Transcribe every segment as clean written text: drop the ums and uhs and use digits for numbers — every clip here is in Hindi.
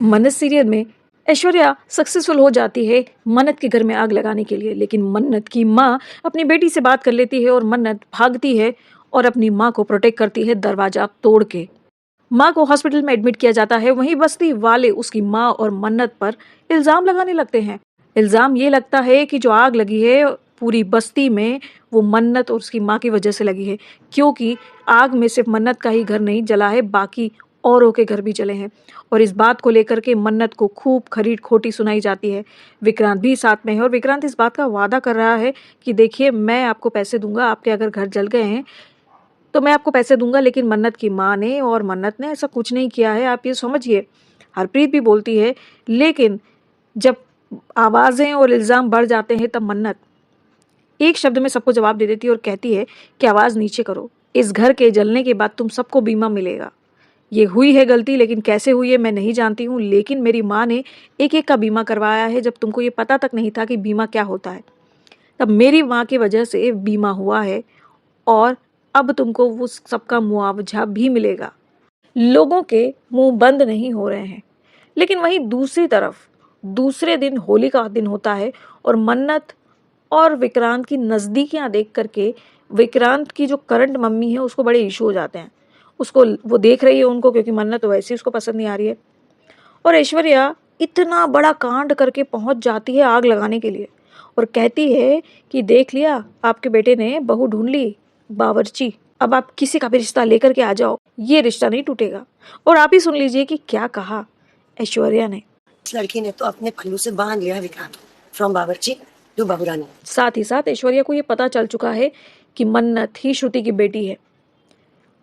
मन्नत सीरियल में ऐश्वर्या सक्सेसफुल हो जाती है मन्नत के घर में आग लगाने के लिए, लेकिन मन्नत की माँ अपनी बेटी से बात कर लेती है और मन्नत भागती है और अपनी माँ को प्रोटेक्ट करती है दरवाजा तोड़ के। माँ को हॉस्पिटल में एडमिट किया जाता है। वहीं बस्ती वाले उसकी माँ और मन्नत पर इल्जाम लगाने लगते हैं। इल्जाम ये लगता है कि जो आग लगी है पूरी बस्ती में वो मन्नत और उसकी माँ की वजह से लगी है, क्योंकि आग में सिर्फ मन्नत का ही घर नहीं जला है, बाकी औरों के घर भी जले हैं। और इस बात को लेकर के मन्नत को खूब खरीद खोटी सुनाई जाती है। विक्रांत भी साथ में है और विक्रांत इस बात का वादा कर रहा है कि देखिए मैं आपको पैसे दूंगा, आपके अगर घर जल गए हैं तो मैं आपको पैसे दूंगा। लेकिन मन्नत की माँ ने और मन्नत ने ऐसा कुछ नहीं किया है, आप ये समझिए। हरप्रीत भी बोलती है, लेकिन जब आवाज़ें और इल्ज़ाम बढ़ जाते हैं तब मन्नत एक शब्द में सबको जवाब दे देती है और कहती है कि आवाज़ नीचे करो, इस घर के जलने के बाद तुम सबको बीमा मिलेगा। ये हुई है गलती, लेकिन कैसे हुई है मैं नहीं जानती हूँ, लेकिन मेरी माँ ने एक एक का बीमा करवाया है जब तुमको ये पता तक नहीं था कि बीमा क्या होता है। तब मेरी माँ की वजह से बीमा हुआ है और अब तुमको वो सबका मुआवजा भी मिलेगा। लोगों के मुंह बंद नहीं हो रहे हैं। लेकिन वहीं दूसरी तरफ दूसरे दिन होली का दिन होता है और मन्नत और विक्रांत की नज़दीकियां देख करके विक्रांत की जो करंट मम्मी है उसको बड़े इशू हो जाते हैं। उसको वो देख रही है उनको, क्योंकि मन्नत तो वैसे ही उसको पसंद नहीं आ रही है। और ऐश्वर्या इतना बड़ा कांड करके पहुंच जाती है आग लगाने के लिए और कहती है कि देख लिया आपके बेटे ने बहू ढूंढ ली, बावर्ची, अब आप किसी का भी रिश्ता लेकर के आ जाओ, ये रिश्ता नहीं टूटेगा। और आप ही सुन लीजिए कि क्या कहा ऐश्वर्या ने। इस लड़की ने तो अपने पल्लू से बांध लिया विक्रांत फ्रॉम बावर्ची टू बाबूरानी। साथ ही साथ ऐश्वर्या को ये पता चल चुका है कि मन्नत ही श्रुति की बेटी है।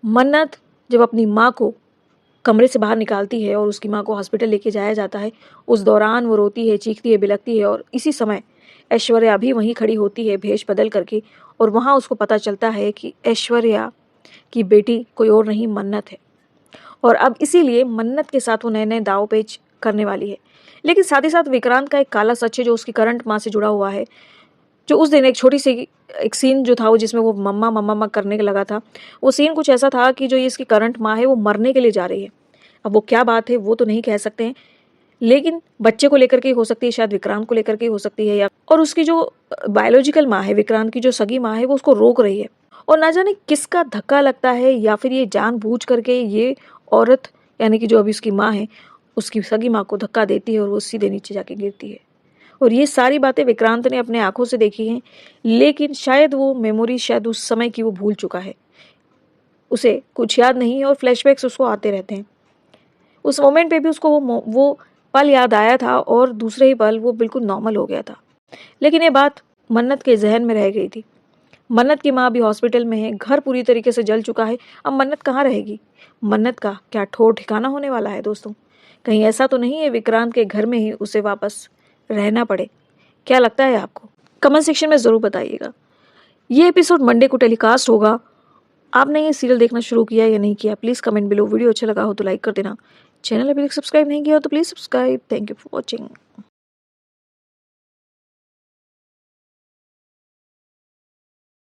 मन्नत जब अपनी माँ को कमरे से बाहर निकालती है और उसकी माँ को हॉस्पिटल लेके जाया जाता है, उस दौरान वो रोती है, चीखती है, बिलखती है और इसी समय ऐश्वर्या भी वहीं खड़ी होती है भेष बदल करके और वहाँ उसको पता चलता है कि ऐश्वर्या की बेटी कोई और नहीं मन्नत है और अब इसीलिए मन्नत के साथ वो नए नए दाव पेच करने वाली है। लेकिन साथ ही साथ विक्रांत का एक काला सच है जो उसकी करंट माँ से जुड़ा हुआ है। जो उस दिन एक छोटी सी एक सीन जो था वो जिसमें वो मम्मा मम्मा मम्मा करने लगा था, वो सीन कुछ ऐसा था कि जो ये इसकी करंट माँ है वो मरने के लिए जा रही है। अब वो क्या बात है वो तो नहीं कह सकते हैं, लेकिन बच्चे को लेकर के हो सकती है, शायद विक्रांत को लेकर के हो सकती है, या और उसकी जो बायोलॉजिकल माँ है, विक्रांत की जो सगी माँ है, वो उसको रोक रही है। और ना जाने किसका धक्का लगता है या फिर ये जानबूझ करके ये औरत यानी कि जो अभी उसकी माँ है उसकी सगी माँ को धक्का देती है और वो सीधे नीचे जाके गिरती है। और ये सारी बातें विक्रांत ने अपने आंखों से देखी हैं, लेकिन शायद वो मेमोरी शायद उस समय की वो भूल चुका है, उसे कुछ याद नहीं है और फ्लैशबैक्स उसको आते रहते हैं। उस मोमेंट पे भी उसको वो पल याद आया था और दूसरे ही पल वो बिल्कुल नॉर्मल हो गया था। लेकिन ये बात मन्नत के जहन में रह गई थी। मन्नत की माँ अभी हॉस्पिटल में है, घर पूरी तरीके से जल चुका है, अब मन्नत कहाँ रहेगी? मन्नत का क्या ठौर ठिकाना होने वाला है दोस्तों? कहीं ऐसा तो नहीं है विक्रांत के घर में ही उसे वापस रहना पड़े? क्या लगता है आपको? कमेंट सेक्शन में ज़रूर बताइएगा। ये एपिसोड मंडे को टेलीकास्ट होगा। आपने ये सीरियल देखना शुरू किया या नहीं किया, प्लीज़ कमेंट बिलो। वीडियो अच्छा लगा हो तो लाइक कर देना। चैनल अभी तक सब्सक्राइब नहीं किया हो तो please subscribe. Thank you for watching.